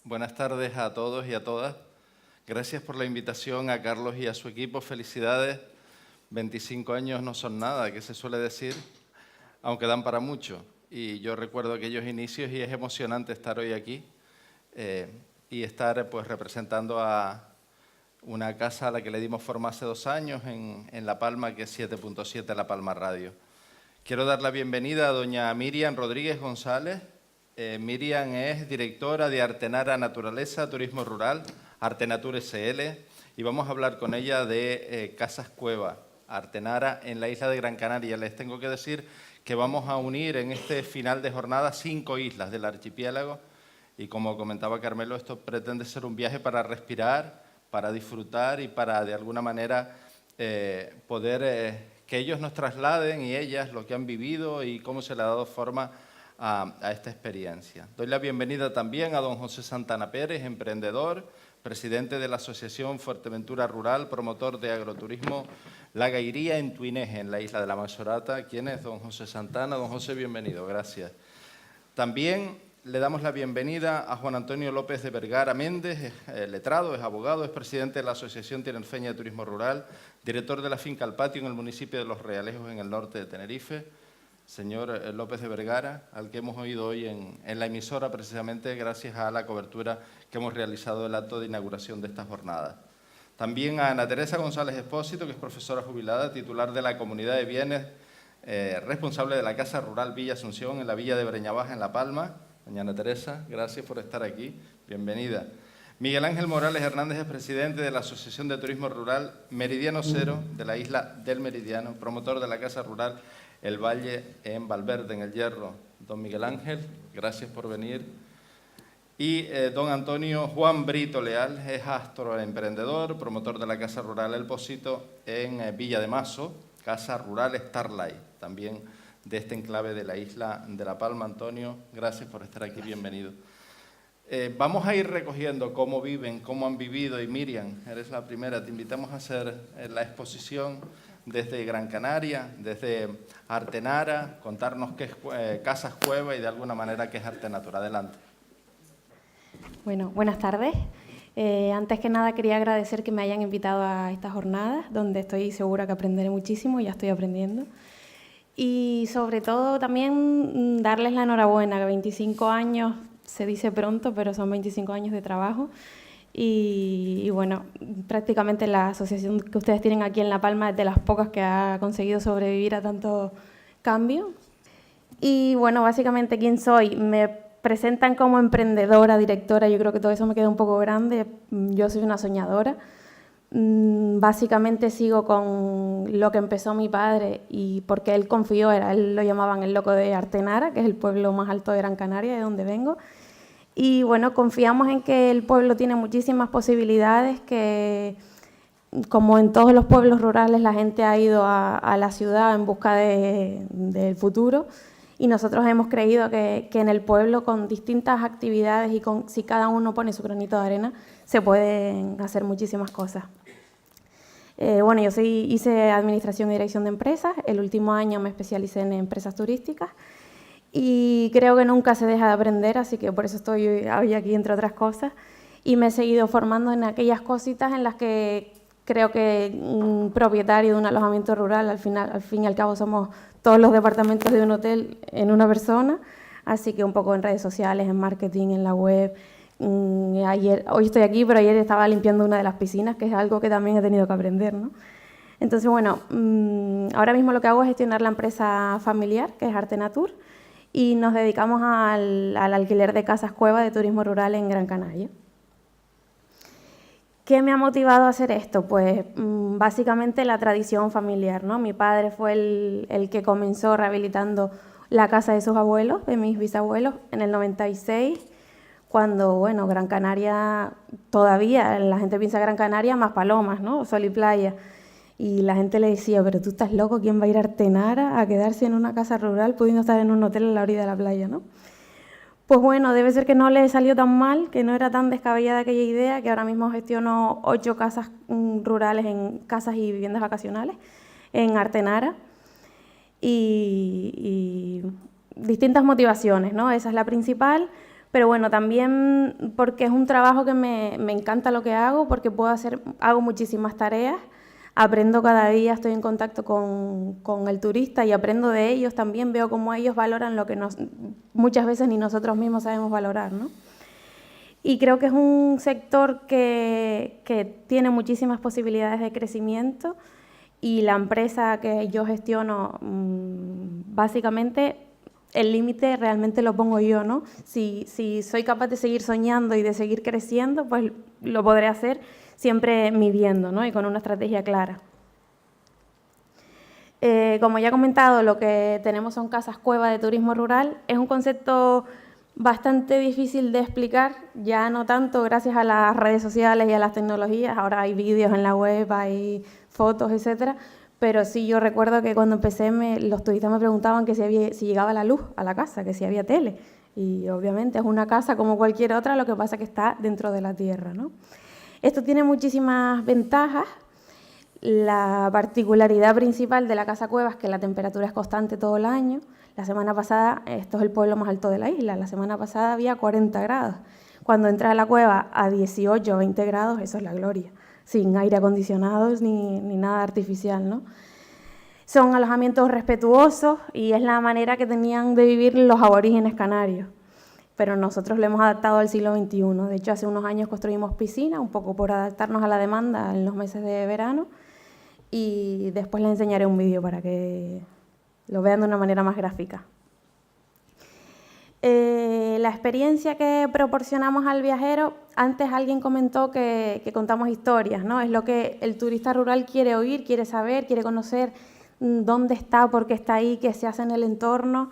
Buenas tardes a todos y a todas. Gracias por la invitación a Carlos y a su equipo. Felicidades. 25 años no son nada, que se suele decir, aunque dan para mucho. Y yo recuerdo aquellos inicios y es emocionante estar hoy aquí y estar pues representando a una casa a la que le dimos forma hace 2 años en La Palma, que es 7.7 La Palma Radio. Quiero dar la bienvenida a doña Miriam Rodríguez González. Miriam es directora de Artenara Naturaleza, Turismo Rural, Artenatur SL, y vamos a hablar con ella de Casas Cueva, Artenara en la isla de Gran Canaria. Les tengo que decir que vamos a unir en este final de jornada 5 islas del archipiélago y, como comentaba Carmelo, esto pretende ser un viaje para respirar, para disfrutar y para, de alguna manera, poder que ellos nos trasladen y ellas lo que han vivido y cómo se le ha dado forma a esta experiencia. Doy la bienvenida también a don José Santana Pérez, emprendedor, presidente de la Asociación Fuerteventura Rural, promotor de agroturismo La Gairía en Tuineje, en la isla de la Masorata. ¿Quién es don José Santana? Don José, bienvenido, gracias. También le damos la bienvenida a Juan Antonio López de Vergara Méndez, es letrado, es abogado, es presidente de la Asociación Tinerfeña de Turismo Rural, director de la finca El Patio en el municipio de Los Realejos, en el norte de Tenerife. Señor López de Vergara, al que hemos oído hoy en la emisora, precisamente gracias a la cobertura que hemos realizado del acto de inauguración de esta jornada. También a Ana Teresa González Espósito, que es profesora jubilada, titular de la Comunidad de Bienes, responsable de la Casa Rural Villa Asunción, en la Villa de Breña Baja, en La Palma. Doña Ana Teresa, gracias por estar aquí, bienvenida. Miguel Ángel Morales Hernández es presidente de la Asociación de Turismo Rural Meridiano Cero, de la isla del Meridiano, promotor de la Casa Rural El Valle en Valverde, en El Hierro. Don Miguel Ángel, gracias por venir. Y don Antonio Juan Brito Leal es astroemprendedor, promotor de la Casa Rural El Pocito en Villa de Mazo, Casa Rural Starlight, también de este enclave de la isla de La Palma. Antonio, gracias por estar aquí, bienvenido. Vamos a ir recogiendo cómo viven, cómo han vivido, y Miriam, eres la primera, te invitamos a hacer la exposición desde Gran Canaria, desde Artenara, contarnos qué es Casas Cueva y de alguna manera qué es Artenatur. Adelante. Bueno, buenas tardes. Antes que nada quería agradecer que me hayan invitado a esta jornada, donde estoy segura que aprenderé muchísimo, ya estoy aprendiendo. Y sobre todo también darles la enhorabuena, que 25 años se dice pronto, pero son 25 años de trabajo. Y bueno, prácticamente la asociación que ustedes tienen aquí en La Palma es de las pocas que ha conseguido sobrevivir a tanto cambio. Y bueno, básicamente, ¿quién soy? Me presentan como emprendedora, directora, yo creo que todo eso me queda un poco grande. Yo soy una soñadora. Básicamente sigo con lo que empezó mi padre y porque él confió, él lo llamaban el loco de Artenara, que es el pueblo más alto de Gran Canaria, de donde vengo. Y bueno, confiamos en que el pueblo tiene muchísimas posibilidades, que como en todos los pueblos rurales la gente ha ido a la ciudad en busca del futuro, y nosotros hemos creído que en el pueblo, con distintas actividades y si cada uno pone su granito de arena, se pueden hacer muchísimas cosas. Bueno, yo hice Administración y Dirección de Empresas, el último año me especialicé en empresas turísticas y creo que nunca se deja de aprender, así que por eso estoy hoy aquí, entre otras cosas, y me he seguido formando en aquellas cositas en las que creo que un propietario de un alojamiento rural, al fin y al cabo somos todos los departamentos de un hotel en una persona, así que un poco en redes sociales, en marketing, en la web. Hoy estoy aquí, pero ayer estaba limpiando una de las piscinas, que es algo que también he tenido que aprender, ¿no? Entonces, bueno, ahora mismo lo que hago es gestionar la empresa familiar, que es Artenatur, y nos dedicamos al alquiler de casas cueva de turismo rural en Gran Canaria. ¿Qué me ha motivado a hacer esto? Pues básicamente la tradición familiar, ¿no? Mi padre fue el que comenzó rehabilitando la casa de sus abuelos, de mis bisabuelos, en el 96, cuando, bueno, Gran Canaria todavía, la gente piensa Gran Canaria más palomas, ¿no? Sol y playa. Y la gente le decía, pero tú estás loco, ¿quién va a ir a Artenara a quedarse en una casa rural pudiendo estar en un hotel en la orilla de la playa, ¿no? Pues bueno, debe ser que no le salió tan mal, que no era tan descabellada aquella idea, que ahora mismo gestiono 8 casas rurales, en casas y viviendas vacacionales en Artenara. Y distintas motivaciones, ¿no? Esa es la principal. Pero bueno, también porque es un trabajo que me encanta lo que hago, porque hago muchísimas tareas, aprendo cada día, estoy en contacto con el turista y aprendo de ellos también, veo cómo ellos valoran lo que muchas veces ni nosotros mismos sabemos valorar, ¿no? Y creo que es un sector que tiene muchísimas posibilidades de crecimiento y la empresa que yo gestiono, básicamente el límite realmente lo pongo yo, ¿no? Si soy capaz de seguir soñando y de seguir creciendo, pues lo podré hacer siempre midiendo, ¿no? Y con una estrategia clara. Como ya he comentado, lo que tenemos son casas cueva de turismo rural. Es un concepto bastante difícil de explicar, ya no tanto gracias a las redes sociales y a las tecnologías. Ahora hay vídeos en la web, hay fotos, etcétera. Pero sí, yo recuerdo que cuando empecé, los turistas me preguntaban que si llegaba la luz a la casa, que si había tele. Y obviamente es una casa como cualquier otra, lo que pasa es que está dentro de la tierra, ¿no? Esto tiene muchísimas ventajas. La particularidad principal de la casa cueva es que la temperatura es constante todo el año. La semana pasada, esto es el pueblo más alto de la isla, la semana pasada había 40 grados. Cuando entras a la cueva a 18 o 20 grados, eso es la gloria, sin aire acondicionado ni nada artificial, ¿no? Son alojamientos respetuosos y es la manera que tenían de vivir los aborígenes canarios. Pero nosotros lo hemos adaptado al siglo XXI. De hecho, hace unos años construimos piscina, un poco por adaptarnos a la demanda en los meses de verano, y después les enseñaré un vídeo para que lo vean de una manera más gráfica. La experiencia que proporcionamos al viajero, antes alguien comentó que contamos historias, ¿no? Es lo que el turista rural quiere oír, quiere saber, quiere conocer dónde está, por qué está ahí, qué se hace en el entorno.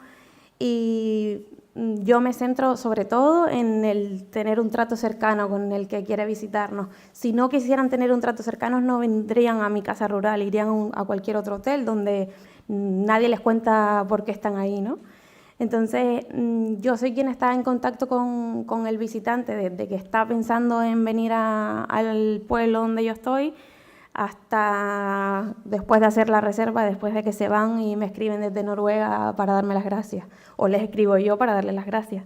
Y yo me centro sobre todo en el tener un trato cercano con el que quiere visitarnos. Si no quisieran tener un trato cercano, no vendrían a mi casa rural, irían a cualquier otro hotel donde nadie les cuenta por qué están ahí, ¿no? Entonces, yo soy quien está en contacto con el visitante desde que está pensando en venir al pueblo donde yo estoy hasta después de hacer la reserva, después de que se van y me escriben desde Noruega para darme las gracias, o les escribo yo para darles las gracias.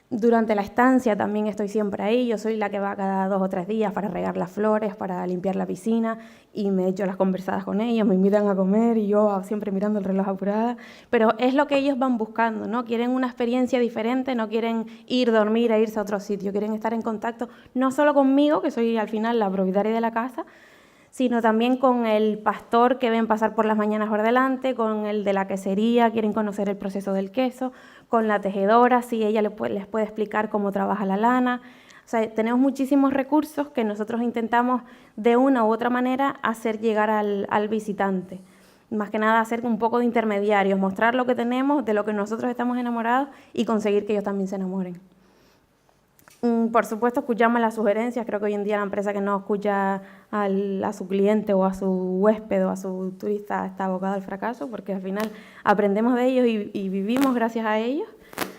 Durante la estancia también estoy siempre ahí, yo soy la que va cada 2 o 3 días para regar las flores, para limpiar la piscina, y me echo las conversadas con ellos, me invitan a comer y yo siempre mirando el reloj apurada, pero es lo que ellos van buscando, ¿no? Quieren una experiencia diferente, no quieren dormir e irse a otro sitio, quieren estar en contacto no solo conmigo, que soy al final la propietaria de la casa, sino también con el pastor que ven pasar por las mañanas por delante, con el de la quesería, quieren conocer el proceso del queso, con la tejedora, si ella les puede explicar cómo trabaja la lana. O sea, tenemos muchísimos recursos que nosotros intentamos de una u otra manera hacer llegar al visitante. Más que nada hacer un poco de intermediarios, mostrar lo que tenemos, de lo que nosotros estamos enamorados y conseguir que ellos también se enamoren. Por supuesto, escuchamos las sugerencias. Creo que hoy en día la empresa que no escucha a su cliente o a su huésped o a su turista está abocada al fracaso, porque al final aprendemos de ellos y vivimos gracias a ellos.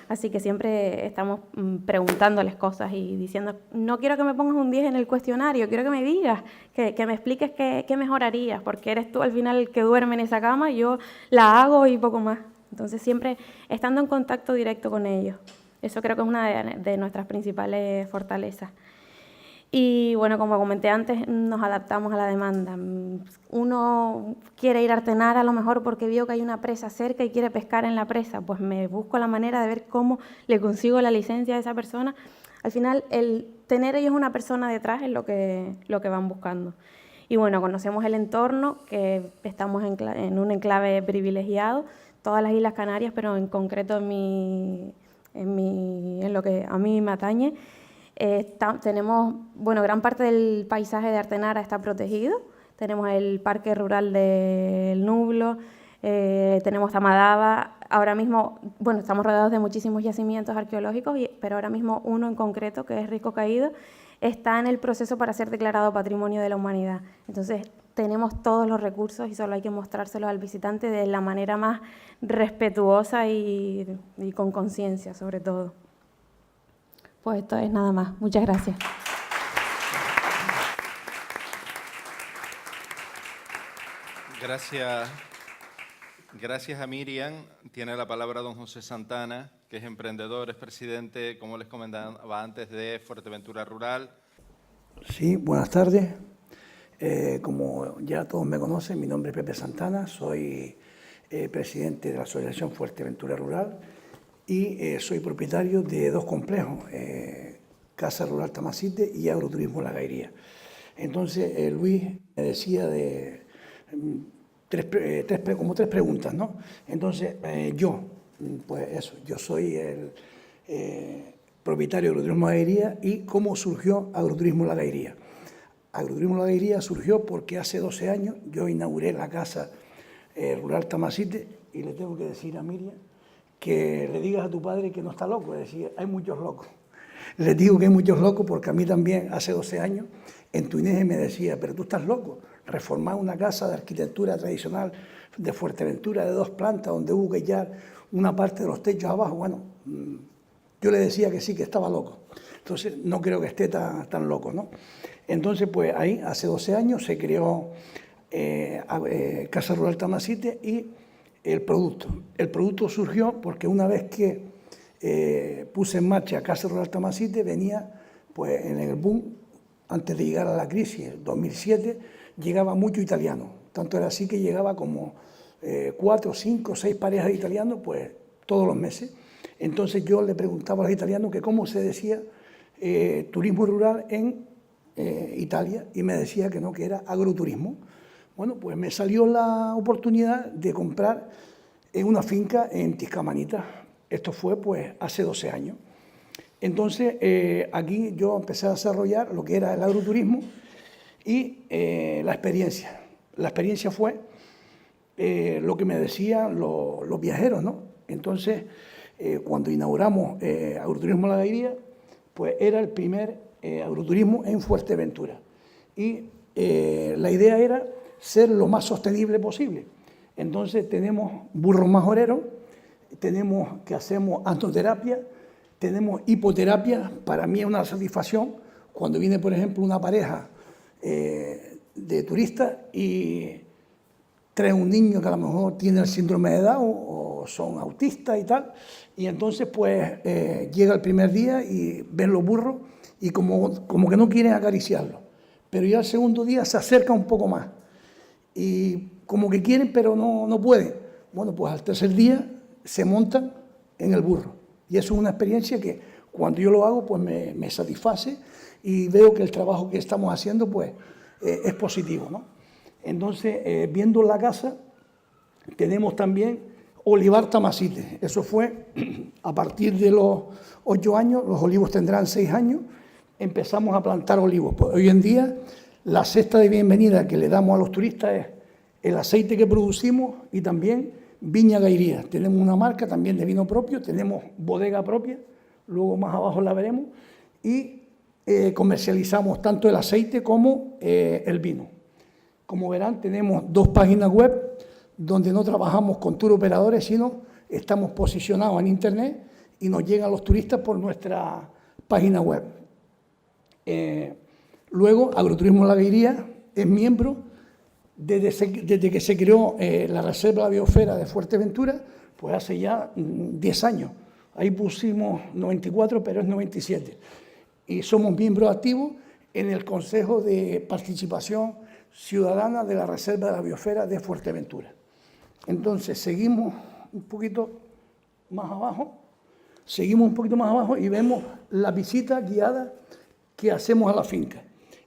Así que siempre estamos preguntándoles cosas y diciendo, no quiero que me pongas un 10 en el cuestionario, quiero que me digas, que me expliques qué mejorarías, porque eres tú al final el que duerme en esa cama, yo la hago y poco más. Entonces siempre estando en contacto directo con ellos. Eso creo que es una de nuestras principales fortalezas. Y bueno, como comenté antes, nos adaptamos a la demanda. Uno quiere ir a Artenar a lo mejor porque vio que hay una presa cerca y quiere pescar en la presa. Pues me busco la manera de ver cómo le consigo la licencia a esa persona. Al final, el tener ellos una persona detrás es lo que van buscando. Y bueno, conocemos el entorno, que estamos en un enclave privilegiado, todas las Islas Canarias, pero en concreto en lo que a mí me atañe, tenemos, bueno, gran parte del paisaje de Artenara está protegido. Tenemos el Parque Rural del Nublo, tenemos Tamadaba. Ahora mismo, bueno, estamos rodeados de muchísimos yacimientos arqueológicos, pero ahora mismo uno en concreto, que es Risco Caído, está en el proceso para ser declarado Patrimonio de la Humanidad. Entonces, tenemos todos los recursos y solo hay que mostrárselos al visitante de la manera más respetuosa y con conciencia, sobre todo. Pues esto es nada más. Muchas gracias. Gracias a Miriam, tiene la palabra don José Santana, que es emprendedor, es presidente, como les comentaba antes, de Fuerteventura Rural. Sí, buenas tardes. Como ya todos me conocen, mi nombre es Pepe Santana, soy presidente de la Asociación Fuerteventura Rural y soy propietario de dos complejos, Casa Rural Tamasite y Agroturismo La Gairía. Entonces, Luis me decía de como tres preguntas, ¿no? Entonces, yo soy el propietario de Agroturismo La Gairía y cómo surgió Agroturismo La Gairía. Agroturismo La Gairía surgió porque hace 12 años yo inauguré la Casa Rural Tamasite y le tengo que decir a Miriam que le digas a tu padre que no está loco, es decir, hay muchos locos. Les digo que hay muchos locos porque a mí también hace 12 años en Tuinege me decía, pero tú estás loco, reformar una casa de arquitectura tradicional de Fuerteventura de 2 plantas donde hubo que echar una parte de los techos abajo. Bueno, yo le decía que sí, que estaba loco. Entonces no creo que esté tan loco, ¿no? Entonces, pues ahí, hace 12 años se creó Casa Rural Tamasite y el producto. El producto surgió porque una vez que puse en marcha Casa Rural Tamasite, venía pues en el boom, antes de llegar a la crisis, 2007, llegaba mucho italiano. Tanto era así que llegaba como 4, 5, 6 parejas de italianos, pues todos los meses. Entonces yo le preguntaba a los italianos que cómo se decía turismo rural en Italia y me decía que no, que era agroturismo. Bueno, pues me salió la oportunidad de comprar una finca en Tiscamanita. Esto fue pues hace 12 años. Entonces aquí yo empecé a desarrollar lo que era el agroturismo y la experiencia. La experiencia fue lo que me decían los viajeros, ¿no? Entonces, cuando inauguramos Agroturismo La Gairía, pues era el primer agroturismo en Fuerteventura. Y la idea era ser lo más sostenible posible. Entonces tenemos burros majoreros, tenemos que hacemos asnoterapia, tenemos hipoterapia. Para mí es una satisfacción cuando viene, por ejemplo, una pareja de turistas y trae un niño que a lo mejor tiene el síndrome de Down o son autistas y tal, y entonces pues llega el primer día y ven los burros y como que no quieren acariciarlos, pero ya el segundo día se acerca un poco más y como que quieren pero no pueden. Bueno, pues al tercer día se montan en el burro y eso es una experiencia que cuando yo lo hago pues me satisface y veo que el trabajo que estamos haciendo pues es positivo, ¿no? Entonces, viendo la casa, tenemos también Olivar Tamasite. Eso fue a partir de los 8 años, los olivos tendrán 6 años, empezamos a plantar olivos. Pues hoy en día, la cesta de bienvenida que le damos a los turistas es el aceite que producimos y también Viña Gairía. Tenemos una marca también de vino propio, tenemos bodega propia, luego más abajo la veremos, y comercializamos tanto el aceite como el vino. Como verán, tenemos 2 páginas web donde no trabajamos con tour operadores, sino estamos posicionados en Internet y nos llegan los turistas por nuestra página web. Luego, Agroturismo La Gairía es miembro desde que se creó la Reserva de la Biosfera de Fuerteventura, pues hace ya 10 años. Ahí pusimos 94, pero es 97. Y somos miembros activos en el Consejo de Participación Ciudadana de la Reserva de la Biosfera de Fuerteventura. Entonces, seguimos un poquito más abajo y vemos la visita guiada que hacemos a la finca.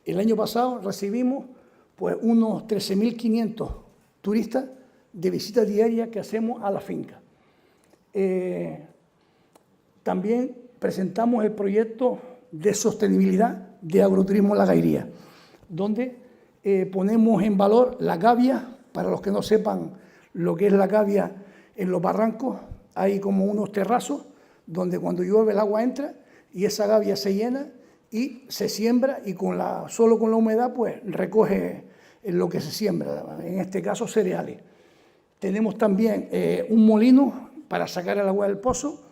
El año pasado recibimos pues unos 13.500 turistas de visita diaria que hacemos a la finca. También presentamos el proyecto de sostenibilidad de Agroturismo La Gairía, donde ponemos en valor la gavia. Para los que no sepan lo que es la gavia, en los barrancos hay como unos terrazos donde cuando llueve el agua entra y esa gavia se llena y se siembra y solo con la humedad pues recoge lo que se siembra, en este caso cereales. Tenemos también un molino para sacar el agua del pozo.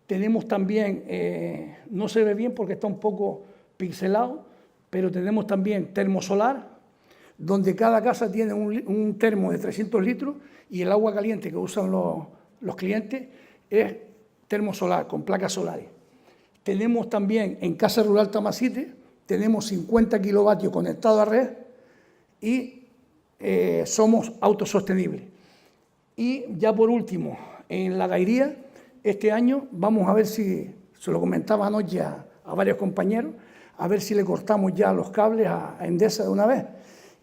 Tenemos también, no se ve bien porque está un poco pixelado, pero tenemos también termosolar, donde cada casa tiene un termo de 300 litros y el agua caliente que usan los clientes es termosolar, con placas solares. Tenemos también en Casa Rural Tamasite, tenemos 50 kilovatios conectados a red y somos autosostenibles. Y ya por último, en la Gairía, este año vamos a ver si, se lo comentaba anoche a varios compañeros, a ver si le cortamos ya los cables a Endesa de una vez.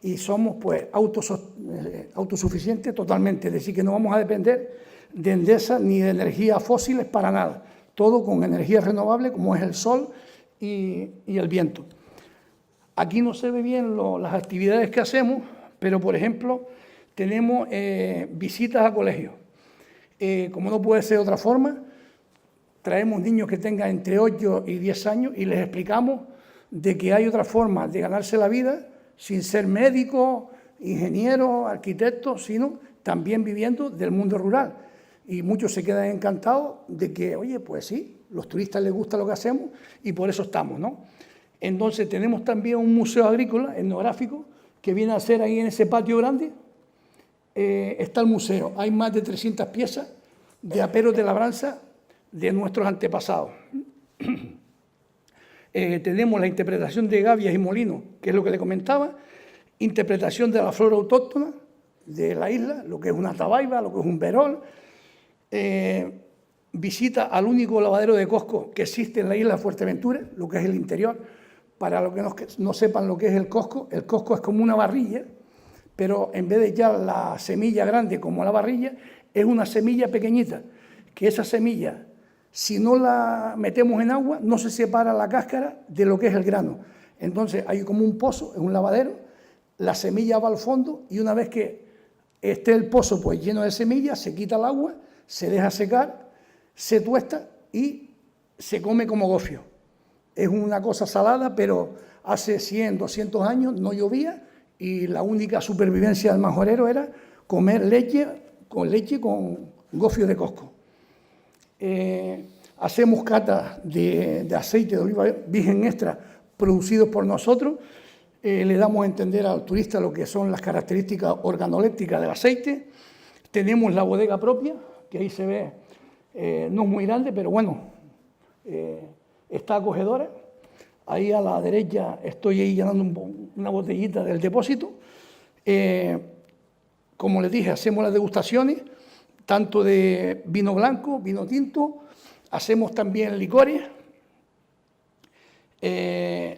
Y somos pues autosuficientes totalmente, es decir, que no vamos a depender de Endesa ni de energías fósiles para nada, todo con energías renovables como es el sol y el viento. Aquí no se ve bien las actividades que hacemos, pero por ejemplo tenemos visitas a colegios. Como no puede ser de otra forma, traemos niños que tengan entre 8 y 10 años y les explicamos de que hay otra forma de ganarse la vida sin ser médicos, ingenieros, arquitectos, sino también viviendo del mundo rural. Y muchos se quedan encantados de que, oye, pues sí, los turistas les gusta lo que hacemos y por eso estamos, ¿no? Entonces tenemos también un museo agrícola, etnográfico, que viene a ser ahí en ese patio grande. Está el museo, hay más de 300 piezas de aperos de labranza de nuestros antepasados. Tenemos la interpretación de gavias y molinos, que es lo que le comentaba, interpretación de la flora autóctona de la isla, lo que es una tabaiba, lo que es un verol, visita al único lavadero de Cosco que existe en la isla de Fuerteventura, lo que es el interior. Para los que no sepan lo que es el Cosco es como una barrilla, pero en vez de ya la semilla grande como la barrilla, es una semilla pequeñita, que esa semilla, si no la metemos en agua, no se separa la cáscara de lo que es el grano. Entonces hay como un pozo, es un lavadero, la semilla va al fondo y una vez que esté el pozo pues lleno de semillas, se quita el agua, se deja secar, se tuesta y se come como gofio. Es una cosa salada, pero hace 100, 200 años no llovía y la única supervivencia del majorero era comer leche con gofio de Cosco. Hacemos catas de aceite de oliva virgen extra producidos por nosotros. Le damos a entender al turista lo que son las características organolépticas del aceite. Tenemos la bodega propia, que ahí se ve, no es muy grande, pero bueno, está acogedora. Ahí a la derecha estoy ahí llenando una botellita del depósito. Como les dije, hacemos las degustaciones, tanto de vino blanco, vino tinto, hacemos también licores,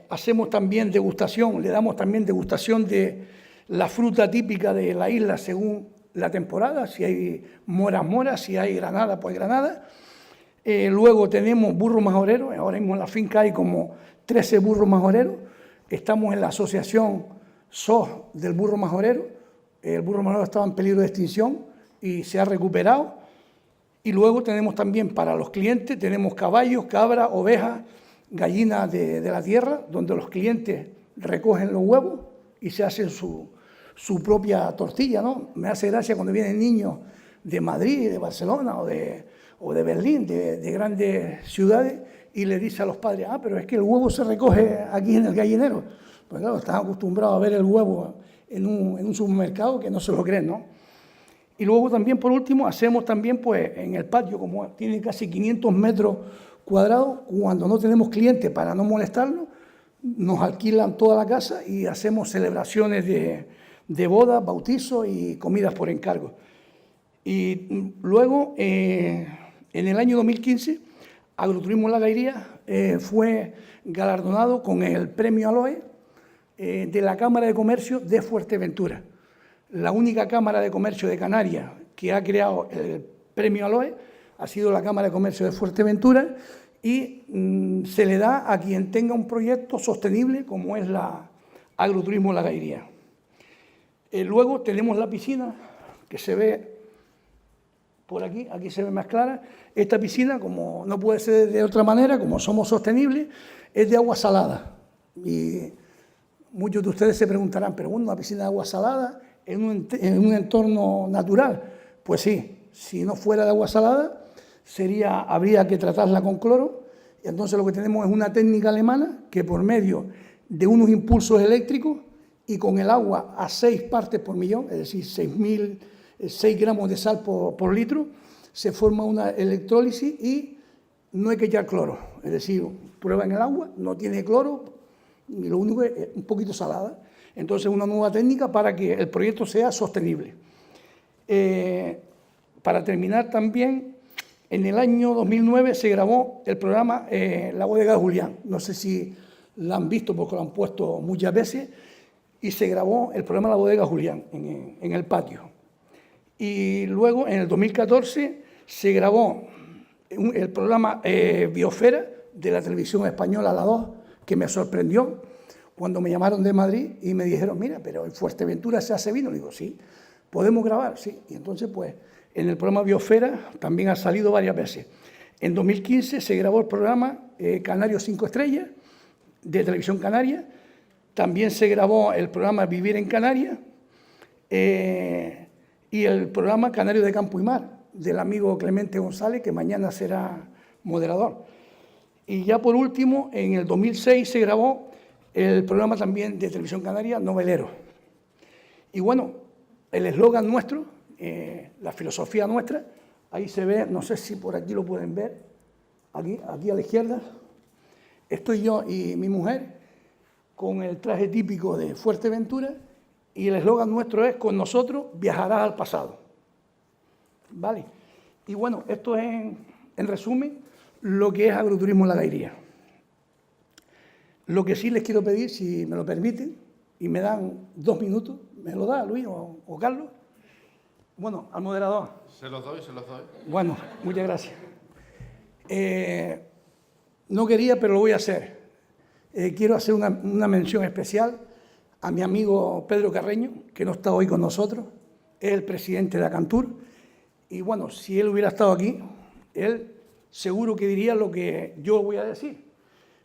hacemos también degustación, le damos también degustación de la fruta típica de la isla según la temporada, si hay moras, si hay granada, pues granada. Luego tenemos burros majoreros, ahora mismo en la finca hay como 13 burros majoreros, estamos en la asociación SOS del burro majorero, el burro majorero estaba en peligro de extinción y se ha recuperado. Y luego tenemos también para los clientes, tenemos caballos, cabras, ovejas, gallinas de la tierra, donde los clientes recogen los huevos y se hacen su propia tortilla, ¿no? Me hace gracia cuando vienen niños de Madrid, de Barcelona o de Berlín, de grandes ciudades, y le dice a los padres, pero es que el huevo se recoge aquí en el gallinero. Pues claro, están acostumbrados a ver el huevo en un supermercado que no se lo creen, ¿no? Y luego también, por último, hacemos también pues en el patio, como tiene casi 500 metros cuadrados, cuando no tenemos clientes para no molestarlos, nos alquilan toda la casa y hacemos celebraciones de bodas, bautizos y comidas por encargo. Y luego, en el año 2015, Agroturismo La Gairía fue galardonado con el premio Aloe de la Cámara de Comercio de Fuerteventura. La única Cámara de Comercio de Canarias que ha creado el premio Aloe ha sido la Cámara de Comercio de Fuerteventura y se le da a quien tenga un proyecto sostenible como es la Agroturismo La Gairía. Luego tenemos la piscina que se ve por aquí se ve más clara. Esta piscina, como no puede ser de otra manera, como somos sostenibles, es de agua salada. Y muchos de ustedes se preguntarán, pero bueno, una piscina de agua salada en un entorno natural. Pues sí, si no fuera de agua salada, habría que tratarla con cloro. Y entonces lo que tenemos es una técnica alemana que por medio de unos impulsos eléctricos y con el agua a 6 partes por millón, es decir, 6 gramos de sal por litro, se forma una electrólisis y no hay que echar cloro. Es decir, prueba en el agua, no tiene cloro, y lo único es un poquito salada. Entonces, una nueva técnica para que el proyecto sea sostenible. Para terminar también, en el año 2009 se grabó el programa La Bodega de Julián. No sé si lo han visto porque lo han puesto muchas veces. Y se grabó el programa La Bodega de Julián en el patio. Y luego, en el 2014, se grabó el programa Biosfera de la televisión española, La 2, que me sorprendió cuando me llamaron de Madrid y me dijeron, mira, pero en Fuerteventura se hace vino. Le digo, sí, ¿podemos grabar? Sí. Y entonces, pues, en el programa Biosfera también ha salido varias veces. En 2015 se grabó el programa Canarios 5 Estrellas, de Televisión Canaria. También se grabó el programa Vivir en Canarias y el programa Canarios de Campo y Mar, del amigo Clemente González, que mañana será moderador. Y ya por último, en el 2006 se grabó el programa también de Televisión Canaria, Novelero. Y bueno, el eslogan nuestro, la filosofía nuestra, ahí se ve, no sé si por aquí lo pueden ver, aquí a la izquierda, estoy yo y mi mujer con el traje típico de Fuerteventura y el eslogan nuestro es, con nosotros viajarás al pasado. ¿Vale? Y bueno, esto es en resumen lo que es agroturismo en la Gairía. Lo que sí les quiero pedir, si me lo permiten, y me dan 2 minutos, ¿me lo da Luis o Carlos? Bueno, al moderador. Se los doy, se los doy. Bueno, muchas gracias. No quería, pero lo voy a hacer. Quiero hacer una mención especial a mi amigo Pedro Carreño, que no está hoy con nosotros, es el presidente de Acantur, y bueno, si él hubiera estado aquí, él seguro que diría lo que yo voy a decir,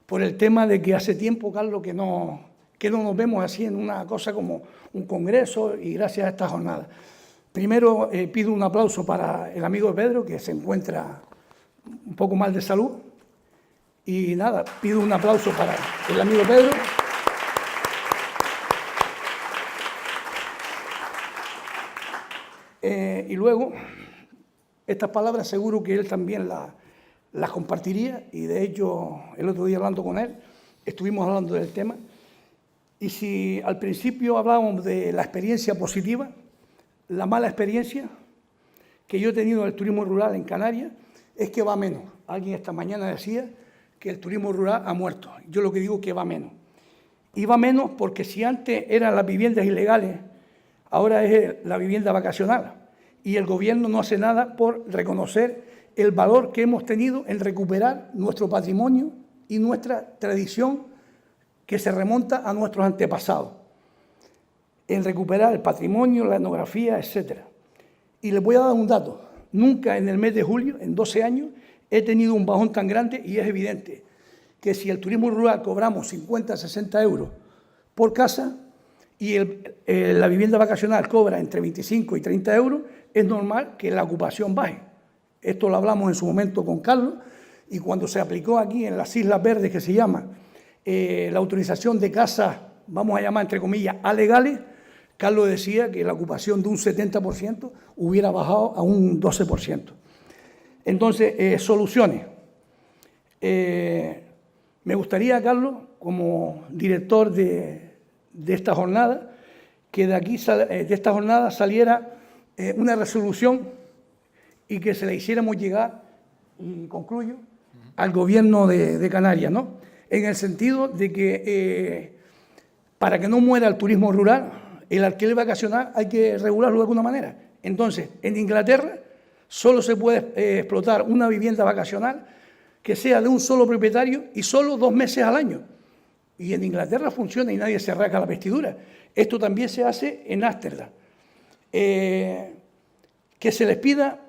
por el tema de que hace tiempo, Carlos, que no nos vemos así en una cosa como un congreso, y gracias a esta jornada. Primero pido un aplauso para el amigo Pedro, que se encuentra un poco mal de salud. Y nada, pido un aplauso para el amigo Pedro. Y luego, estas palabras seguro que él también las compartiría, y de hecho, el otro día hablando con él, estuvimos hablando del tema. Y si al principio hablábamos de la experiencia positiva, la mala experiencia que yo he tenido en el turismo rural en Canarias es que va menos. Alguien esta mañana decía que el turismo rural ha muerto. Yo lo que digo es que va menos. Y va menos porque si antes eran las viviendas ilegales, ahora es la vivienda vacacional. Y el gobierno no hace nada por reconocer el valor que hemos tenido en recuperar nuestro patrimonio y nuestra tradición que se remonta a nuestros antepasados. En recuperar el patrimonio, la etnografía, etc. Y les voy a dar un dato. Nunca en el mes de julio, en 12 años, he tenido un bajón tan grande, y es evidente que si el turismo rural cobramos 50, 60 euros por casa y la vivienda vacacional cobra entre 25 y 30 euros, es normal que la ocupación baje. Esto lo hablamos en su momento con Carlos, y cuando se aplicó aquí en las Islas Verdes, que se llama la autorización de casas, vamos a llamar entre comillas, alegales, Carlos decía que la ocupación de un 70% hubiera bajado a un 12%. Entonces, soluciones. Me gustaría, Carlos, como director de esta jornada, que de esta jornada saliera una resolución y que se la hiciéramos llegar, y concluyo, al gobierno de Canarias, ¿no? En el sentido de que para que no muera el turismo rural, el alquiler vacacional hay que regularlo de alguna manera. Entonces, en Inglaterra solo se puede explotar una vivienda vacacional que sea de un solo propietario y solo 2 meses al año. Y en Inglaterra funciona y nadie se arranca la vestidura. Esto también se hace en Ámsterdam. Que se les pida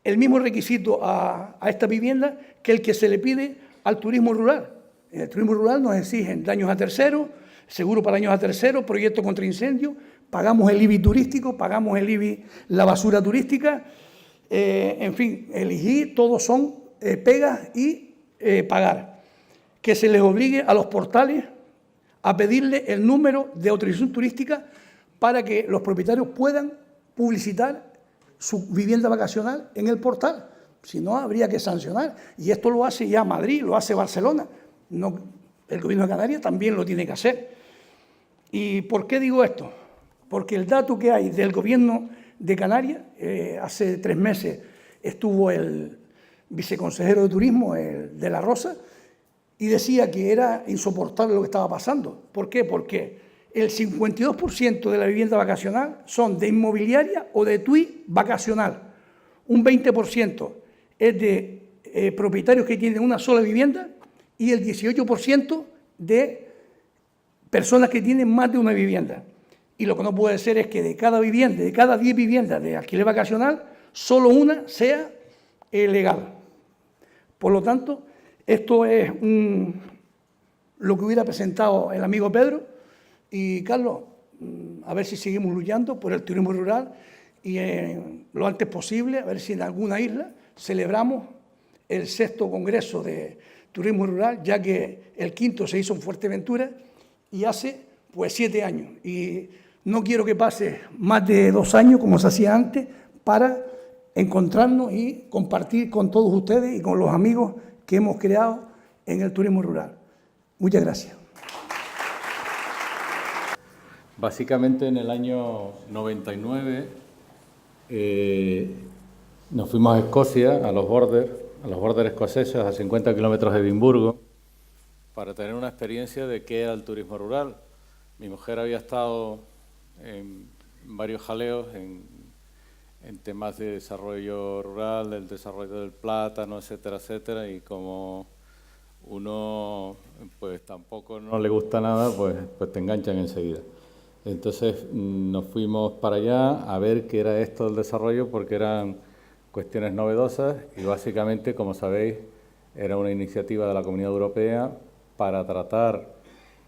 el mismo requisito a esta vivienda que el que se le pide al turismo rural. En el turismo rural nos exigen daños a terceros, seguro para daños a terceros, proyecto contra incendios, pagamos el IBI turístico, pagamos el IBI, la basura turística, en fin, el IGI, todos son pegas y pagar. Que se les obligue a los portales a pedirle el número de autorización turística para que los propietarios puedan publicitar su vivienda vacacional en el portal. Si no, habría que sancionar. Y esto lo hace ya Madrid, lo hace Barcelona. No, el Gobierno de Canarias también lo tiene que hacer. ¿Y por qué digo esto? Porque el dato que hay del Gobierno de Canarias, hace 3 meses estuvo el viceconsejero de Turismo, el de la Rosa, y decía que era insoportable lo que estaba pasando. ¿Por qué? Porque el 52% de la vivienda vacacional son de inmobiliaria o de TUI vacacional. Un 20% es de propietarios que tienen una sola vivienda y el 18% de personas que tienen más de una vivienda. Y lo que no puede ser es que de cada vivienda, de cada 10 viviendas de alquiler vacacional, solo una sea legal. Por lo tanto, esto es lo que hubiera presentado el amigo Pedro. Y Carlos, a ver si seguimos luchando por el turismo rural y lo antes posible, a ver si en alguna isla celebramos el 6º Congreso de Turismo Rural, ya que el 5º se hizo en Fuerteventura y hace pues 7 años. Y no quiero que pase más de 2 años, como se hacía antes, para encontrarnos y compartir con todos ustedes y con los amigos que hemos creado en el turismo rural. Muchas gracias. Básicamente en el año 99 nos fuimos a Escocia, a los borders escoceses, a 50 kilómetros de Edimburgo, para tener una experiencia de qué era el turismo rural. Mi mujer había estado en varios jaleos en temas de desarrollo rural, del desarrollo del plátano, etcétera, etcétera, y como uno pues tampoco no le gusta nada, pues te enganchan enseguida. Entonces nos fuimos para allá a ver qué era esto del desarrollo, porque eran cuestiones novedosas y básicamente, como sabéis, era una iniciativa de la Comunidad Europea para tratar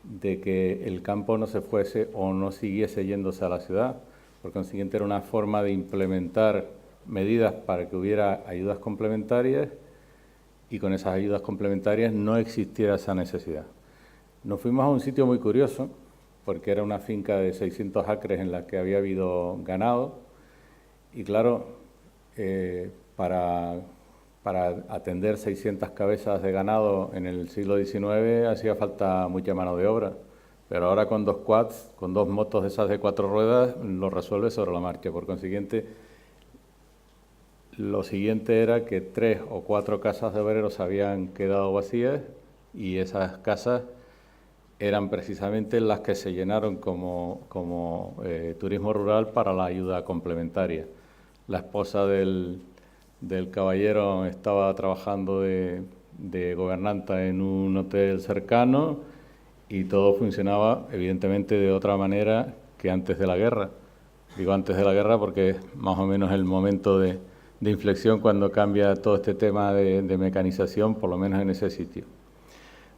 de que el campo no se fuese o no siguiese yéndose a la ciudad. Por consiguiente, era una forma de implementar medidas para que hubiera ayudas complementarias y con esas ayudas complementarias no existiera esa necesidad. Nos fuimos a un sitio muy curioso, porque era una finca de 600 acres en la que había habido ganado y claro, para atender 600 cabezas de ganado en el siglo XIX hacía falta mucha mano de obra, pero ahora con 2 quads, con 2 motos de esas de 4 ruedas, lo resuelve sobre la marcha. Por consiguiente, lo siguiente era que 3 o 4 casas de obreros habían quedado vacías y esas casas eran precisamente las que se llenaron como turismo rural para la ayuda complementaria. La esposa del caballero estaba trabajando de gobernanta en un hotel cercano y todo funcionaba evidentemente de otra manera que antes de la guerra. Digo antes de la guerra porque es más o menos el momento de inflexión cuando cambia todo este tema de mecanización, por lo menos en ese sitio.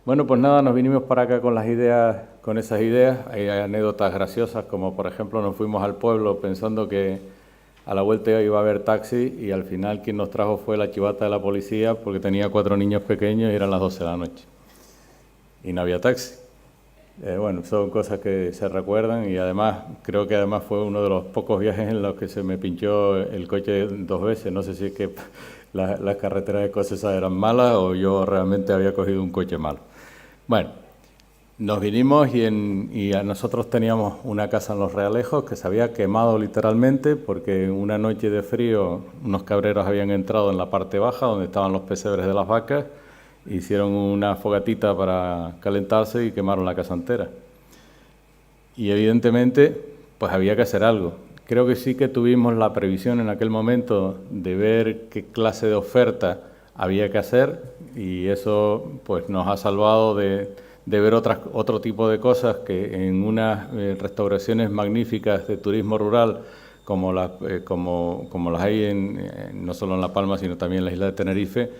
Bueno, pues nada, nos vinimos para acá con esas ideas. Hay anécdotas graciosas, como por ejemplo nos fuimos al pueblo pensando que a la vuelta iba a haber taxi y al final quien nos trajo fue la chivata de la policía porque tenía 4 niños pequeños y eran las 12 de la noche. Y no había taxi. Bueno, son cosas que se recuerdan y además, creo que además fue uno de los pocos viajes en los que se me pinchó el coche 2 veces. No sé si es que las carreteras escocesas eran malas o yo realmente había cogido un coche malo. Bueno, nos vinimos y nosotros teníamos una casa en Los Realejos que se había quemado literalmente porque una noche de frío unos cabreros habían entrado en la parte baja donde estaban los pesebres de las vacas, hicieron una fogatita para calentarse y quemaron la casa entera. Y evidentemente pues había que hacer algo. Creo que sí que tuvimos la previsión en aquel momento de ver qué clase de oferta había que hacer y eso pues nos ha salvado de ver otro tipo de cosas que en unas restauraciones magníficas de turismo rural como las hay no solo en La Palma sino también en la isla de Tenerife,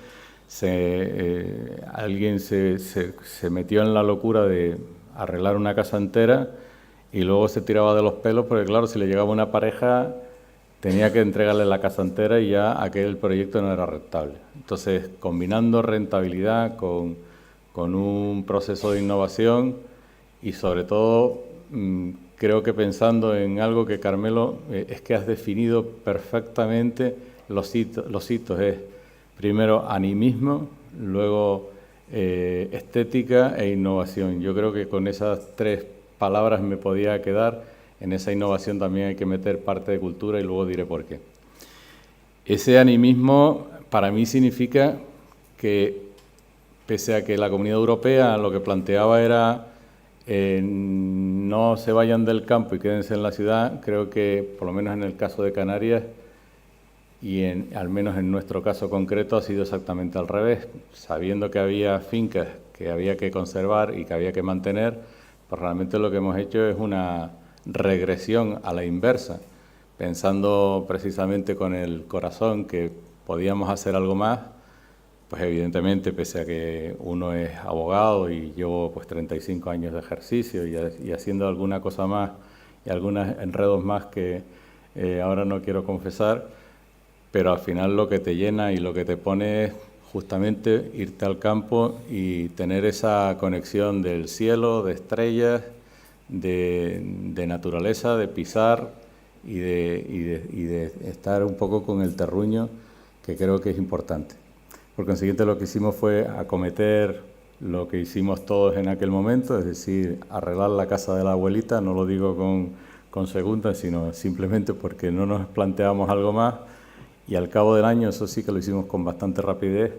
alguien se metió en la locura de arreglar una casa entera y luego se tiraba de los pelos porque claro, si le llegaba una pareja tenía que entregarle la casa entera y ya aquel proyecto no era rentable. Entonces, combinando rentabilidad con un proceso de innovación y sobre todo creo que pensando en algo que Carmelo, es que has definido perfectamente los hitos. Es primero animismo, luego estética e innovación. Yo creo que con esas tres palabras me podía quedar. En esa innovación también hay que meter parte de cultura y luego diré por qué. Ese animismo para mí significa que, pese a que la Comunidad Europea lo que planteaba era no se vayan del campo y quédense en la ciudad, creo que, por lo menos en el caso de Canarias, y al menos en nuestro caso concreto, ha sido exactamente al revés. Sabiendo que había fincas que había que conservar y que había que mantener, pues realmente lo que hemos hecho es una regresión a la inversa, pensando precisamente con el corazón que podíamos hacer algo más. Pues evidentemente, pese a que uno es abogado y llevo pues 35 años de ejercicio y haciendo alguna cosa más y algunos enredos más que ahora no quiero confesar, pero al final lo que te llena y lo que te pone es justamente irte al campo y tener esa conexión del cielo, de estrellas, de naturaleza, de pisar y de estar un poco con el terruño, que creo que es importante. Por consiguiente, lo que hicimos fue acometer lo que hicimos todos en aquel momento, es decir, arreglar la casa de la abuelita. No lo digo con segunda, sino simplemente porque no nos planteamos algo más, y al cabo del año, eso sí que lo hicimos con bastante rapidez,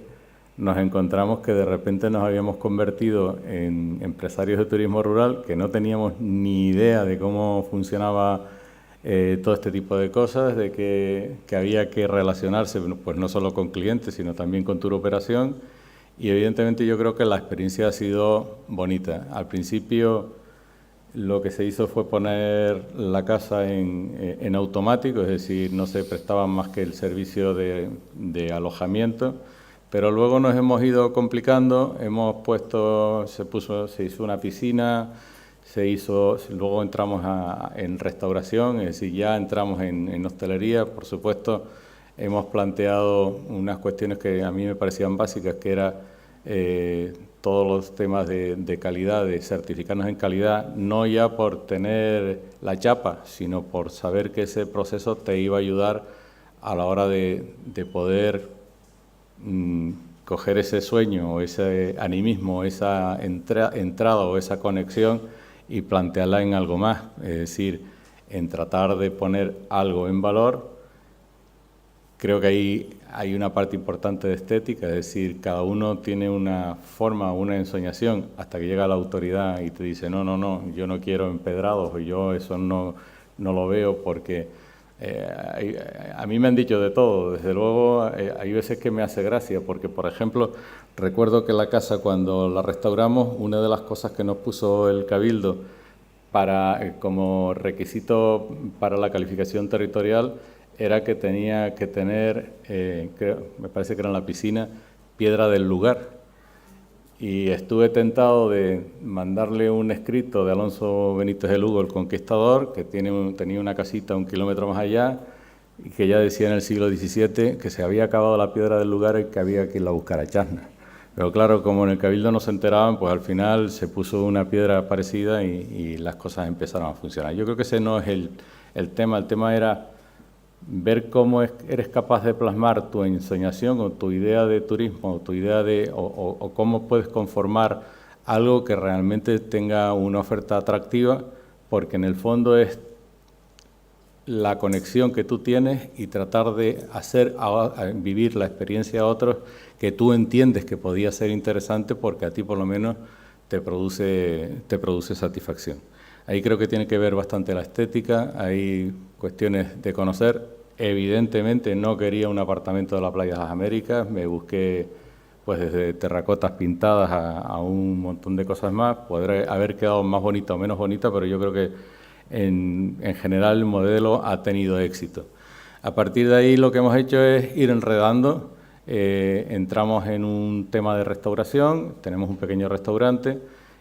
nos encontramos que de repente nos habíamos convertido en empresarios de turismo rural, que no teníamos ni idea de cómo funcionaba todo este tipo de cosas, de que había que relacionarse pues no solo con clientes, sino también con tour operación, y evidentemente yo creo que la experiencia ha sido bonita. Al principio lo que se hizo fue poner la casa en automático, es decir, no se prestaba más que el servicio de alojamiento, pero luego nos hemos ido complicando, se hizo una piscina, luego entramos en restauración, es decir, ya entramos en hostelería. Por supuesto, hemos planteado unas cuestiones que a mí me parecían básicas, que era todos los temas de calidad, de certificarnos en calidad, no ya por tener la chapa, sino por saber que ese proceso te iba a ayudar a la hora de poder coger ese sueño o ese animismo, esa entrada o esa conexión y plantearla en algo más, es decir, en tratar de poner algo en valor. Creo que ahí hay una parte importante de estética, es decir, cada uno tiene una forma, una ensoñación, hasta que llega la autoridad y te dice, no, yo no quiero empedrados, o yo eso no lo veo, porque a mí me han dicho de todo. Desde luego, hay veces que me hace gracia, porque, por ejemplo, recuerdo que la casa, cuando la restauramos, una de las cosas que nos puso el Cabildo como requisito para la calificación territorial era que tenía que tener, me parece que era en la piscina, piedra del lugar. Y estuve tentado de mandarle un escrito de Alonso Benítez de Lugo, el conquistador, que tenía una casita 1 kilómetro más allá, y que ya decía en el siglo XVII que se había acabado la piedra del lugar y que había que irla a buscar a Chasna. Pero claro, como en el Cabildo no se enteraban, pues al final se puso una piedra parecida y las cosas empezaron a funcionar. Yo creo que ese no es el tema. El tema era ver cómo eres capaz de plasmar tu ensoñación o tu idea de turismo, o tu idea o cómo puedes conformar algo que realmente tenga una oferta atractiva, porque en el fondo es la conexión que tú tienes y tratar de hacer vivir la experiencia a otros que tú entiendes que podía ser interesante, porque a ti por lo menos te produce satisfacción. Ahí creo que tiene que ver bastante la estética, hay cuestiones de conocer. Evidentemente no quería un apartamento de la Playa de las Américas, me busqué pues desde terracotas pintadas a un montón de cosas más. Podré haber quedado más bonita o menos bonita, pero yo creo que en general el modelo ha tenido éxito. A partir de ahí lo que hemos hecho es ir enredando. Entramos en un tema de restauración, tenemos un pequeño restaurante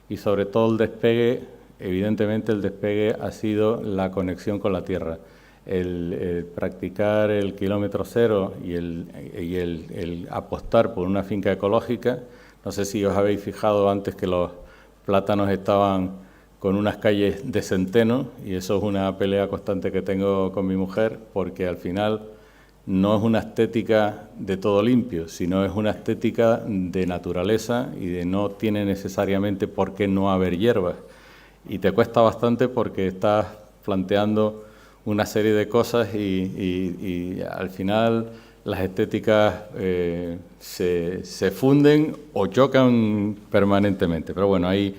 y sobre todo el despegue. Evidentemente el despegue ha sido la conexión con la tierra, el practicar el kilómetro cero y el apostar por una finca ecológica. No sé si os habéis fijado antes que los plátanos estaban con unas calles de centeno, y eso es una pelea constante que tengo con mi mujer, porque al final no es una estética de todo limpio, sino es una estética de naturaleza y de no tiene necesariamente por qué no haber hierbas. Y te cuesta bastante porque estás planteando una serie de cosas y al final las estéticas se funden o chocan permanentemente. Pero bueno, ahí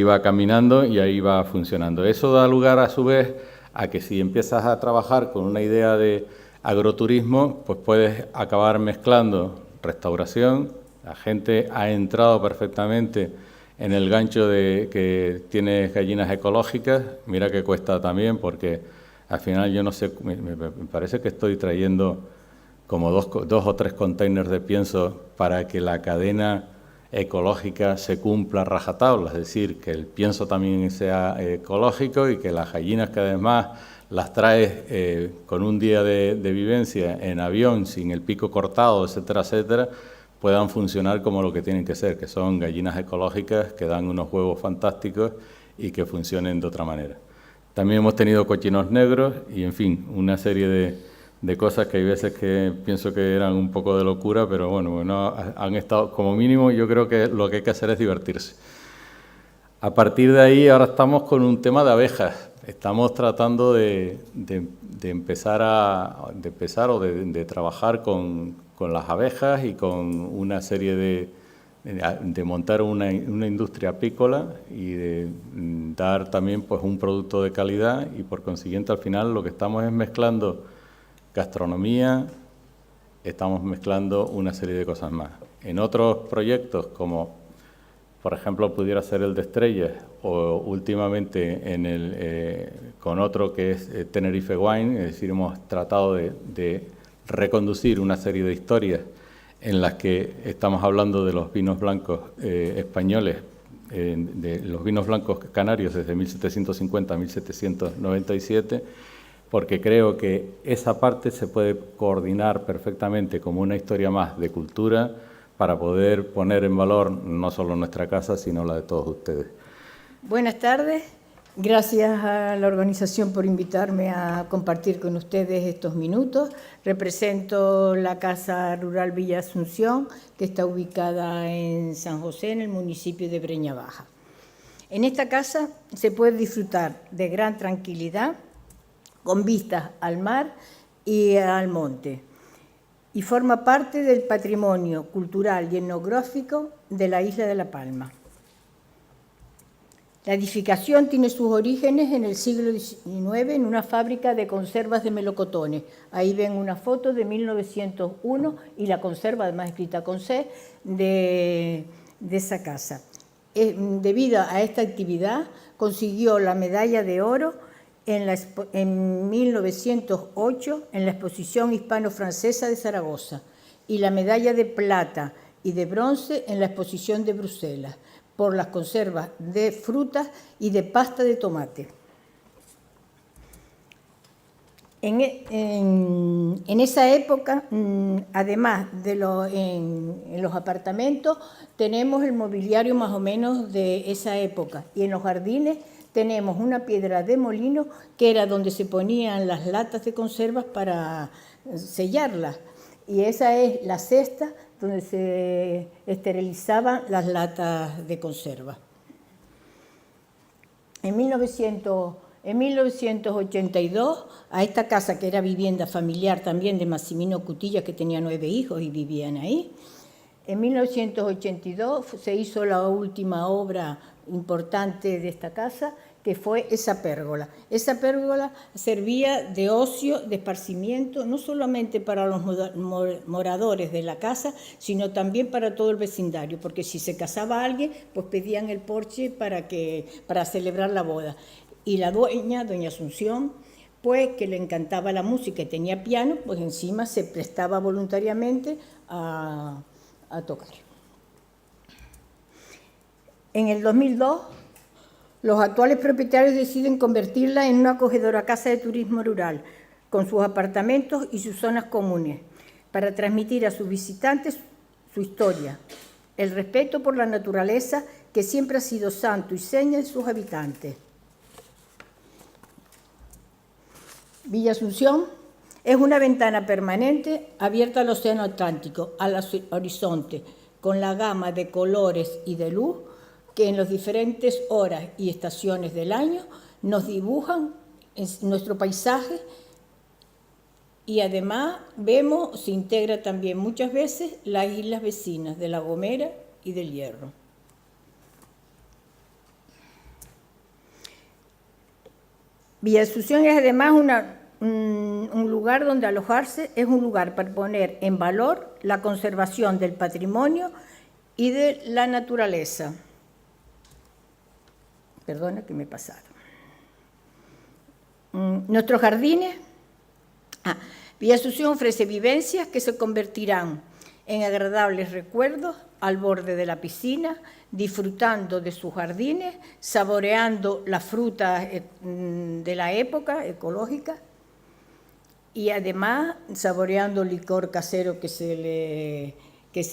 va caminando y ahí va funcionando. Eso da lugar a su vez a que si empiezas a trabajar con una idea de agroturismo, pues puedes acabar mezclando restauración. La gente ha entrado perfectamente en el gancho de que tienes gallinas ecológicas. Mira que cuesta también, porque al final yo no sé, me parece que estoy trayendo como dos o tres containers de pienso para que la cadena ecológica se cumpla a rajatabla, es decir, que el pienso también sea ecológico y que las gallinas que además las traes con un día de vivencia en avión, sin el pico cortado, etcétera, etcétera, puedan funcionar como lo que tienen que ser, que son gallinas ecológicas que dan unos huevos fantásticos y que funcionen de otra manera. También hemos tenido cochinos negros y, en fin, una serie de cosas que hay veces que pienso que eran un poco de locura, pero bueno, han estado, como mínimo, yo creo que lo que hay que hacer es divertirse. A partir de ahí, ahora estamos con un tema de abejas. Estamos tratando de trabajar con las abejas y con una serie de montar una industria apícola y de dar también pues un producto de calidad, y por consiguiente al final lo que estamos es mezclando gastronomía, estamos mezclando una serie de cosas más. En otros proyectos, como por ejemplo pudiera ser el de Estrellas, o últimamente con otro que es Tenerife Wine, es decir, hemos tratado de reconducir una serie de historias en las que estamos hablando de los vinos blancos españoles, de los vinos blancos canarios desde 1750 a 1797, porque creo que esa parte se puede coordinar perfectamente como una historia más de cultura para poder poner en valor no solo nuestra casa, sino la de todos ustedes. Buenas tardes. Gracias a la organización por invitarme a compartir con ustedes estos minutos. Represento la Casa Rural Villa Asunción, que está ubicada en San José, en el municipio de Breña Baja. En esta casa se puede disfrutar de gran tranquilidad, con vistas al mar y al monte, y forma parte del patrimonio cultural y etnográfico de la isla de La Palma. La edificación tiene sus orígenes en el siglo XIX en una fábrica de conservas de melocotones. Ahí ven una foto de 1901 y la conserva, además escrita con C, de esa casa. Debido a esta actividad, consiguió la medalla de oro en 1908 en la Exposición Hispano-Francesa de Zaragoza y la medalla de plata y de bronce en la Exposición de Bruselas por las conservas de frutas y de pasta de tomate. En esa época, además de en los apartamentos, tenemos el mobiliario más o menos de esa época, y en los jardines tenemos una piedra de molino que era donde se ponían las latas de conservas para sellarlas, y esa es la cesta donde se esterilizaban las latas de conserva. En 1982, a esta casa, que era vivienda familiar también de Massimino Cutilla, que tenía 9 hijos y vivían ahí, en 1982 se hizo la última obra importante de esta casa, que fue esa pérgola. Esa pérgola servía de ocio, de esparcimiento, no solamente para los moradores de la casa, sino también para todo el vecindario, porque si se casaba alguien, pues pedían el porche para celebrar la boda. Y la dueña, doña Asunción, pues que le encantaba la música y tenía piano, pues encima se prestaba voluntariamente a tocar. En el 2002, los actuales propietarios deciden convertirla en una acogedora casa de turismo rural, con sus apartamentos y sus zonas comunes, para transmitir a sus visitantes su historia, el respeto por la naturaleza que siempre ha sido santo y seña de sus habitantes. Villa Asunción es una ventana permanente abierta al océano Atlántico, al horizonte, con la gama de colores y de luz que en las diferentes horas y estaciones del año nos dibujan en nuestro paisaje, y además se integra también muchas veces las islas vecinas de La Gomera y del Hierro. Villa Asunción es además un lugar donde alojarse, es un lugar para poner en valor la conservación del patrimonio y de la naturaleza. Perdona que me pasaron. Nuestros jardines. Villa Asunción ofrece vivencias que se convertirán en agradables recuerdos al borde de la piscina, disfrutando de sus jardines, saboreando las frutas de la época ecológica y además saboreando licor casero que se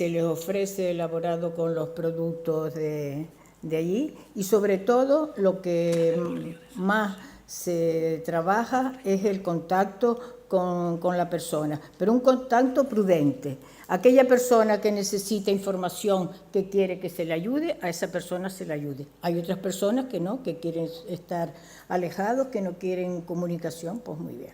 les ofrece elaborado con los productos de allí, y sobre todo lo que más se trabaja es el contacto con la persona, pero un contacto prudente. Aquella persona que necesita información, que quiere que se le ayude, a esa persona se le ayude. Hay otras personas que no, que quieren estar alejados, que no quieren comunicación, pues muy bien.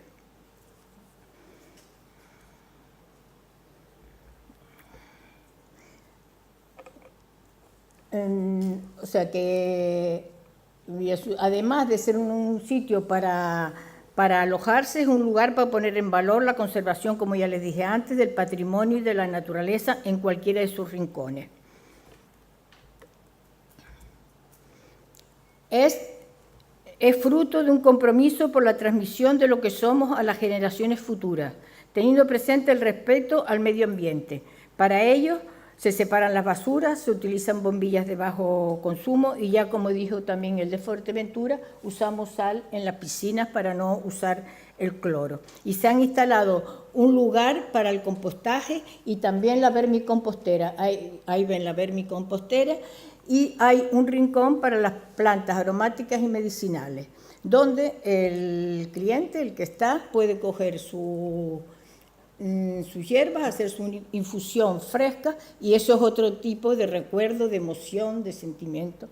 O sea que, además de ser un sitio para alojarse, es un lugar para poner en valor la conservación, como ya les dije antes, del patrimonio y de la naturaleza en cualquiera de sus rincones. Es fruto de un compromiso por la transmisión de lo que somos a las generaciones futuras, teniendo presente el respeto al medio ambiente. Para ello, se separan las basuras, se utilizan bombillas de bajo consumo y ya, como dijo también el de Fuerteventura, usamos sal en las piscinas para no usar el cloro. Y se han instalado un lugar para el compostaje y también la vermicompostera. Ahí ven la vermicompostera, y hay un rincón para las plantas aromáticas y medicinales, donde el cliente, el que está, puede coger sus hierbas, hacer su infusión fresca, y eso es otro tipo de recuerdo, de emoción, de sentimiento.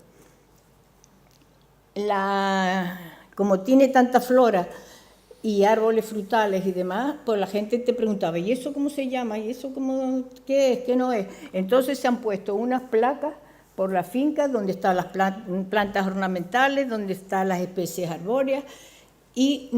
Como tiene tanta flora y árboles frutales y demás, pues la gente te preguntaba, ¿y eso cómo se llama? ¿Y eso qué es? ¿Qué no es? Entonces se han puesto unas placas por la finca donde están las plantas ornamentales, donde están las especies arbóreas. Y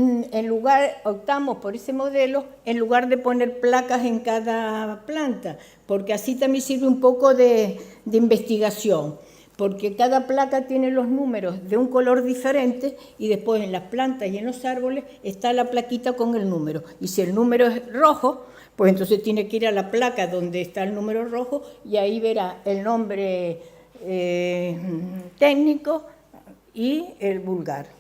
optamos por ese modelo en lugar de poner placas en cada planta, porque así también sirve un poco de investigación, porque cada placa tiene los números de un color diferente y después en las plantas y en los árboles está la plaquita con el número. Y si el número es rojo, pues entonces tiene que ir a la placa donde está el número rojo y ahí verá el nombre técnico y el vulgar.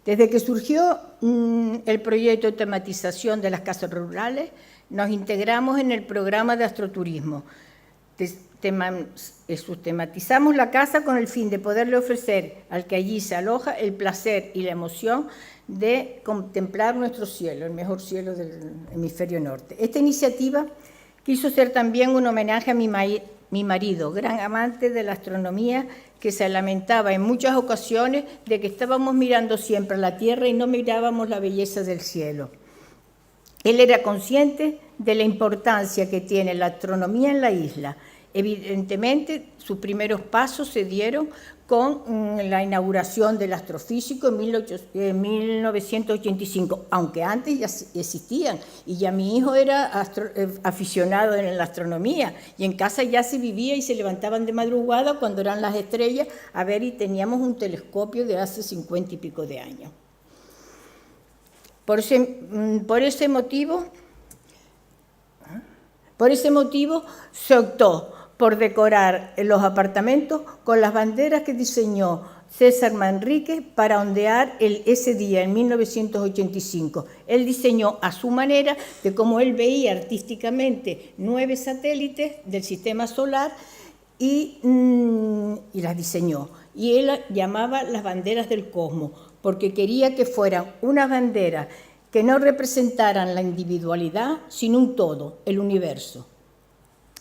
Desde que surgió el proyecto de tematización de las casas rurales, nos integramos en el programa de astroturismo. Sistematizamos la casa con el fin de poderle ofrecer al que allí se aloja el placer y la emoción de contemplar nuestro cielo, el mejor cielo del hemisferio norte. Esta iniciativa quiso ser también un homenaje a mi marido, gran amante de la astronomía, que se lamentaba en muchas ocasiones de que estábamos mirando siempre a la tierra y no mirábamos la belleza del cielo. Él era consciente de la importancia que tiene la astronomía en la isla. Evidentemente, sus primeros pasos se dieron con la inauguración del astrofísico en 1985, aunque antes ya existían, y ya mi hijo era aficionado en la astronomía, y en casa ya se vivía y se levantaban de madrugada cuando eran las estrellas a ver, y teníamos un telescopio de hace 50 y pico de años. Por ese motivo se optó por decorar los apartamentos con las banderas que diseñó César Manrique para ondear ese día, en 1985. Él diseñó a su manera, de cómo él veía artísticamente 9 satélites del sistema solar y las diseñó. Y él llamaba las banderas del cosmos, porque quería que fueran unas banderas que no representaran la individualidad, sino un todo, el universo.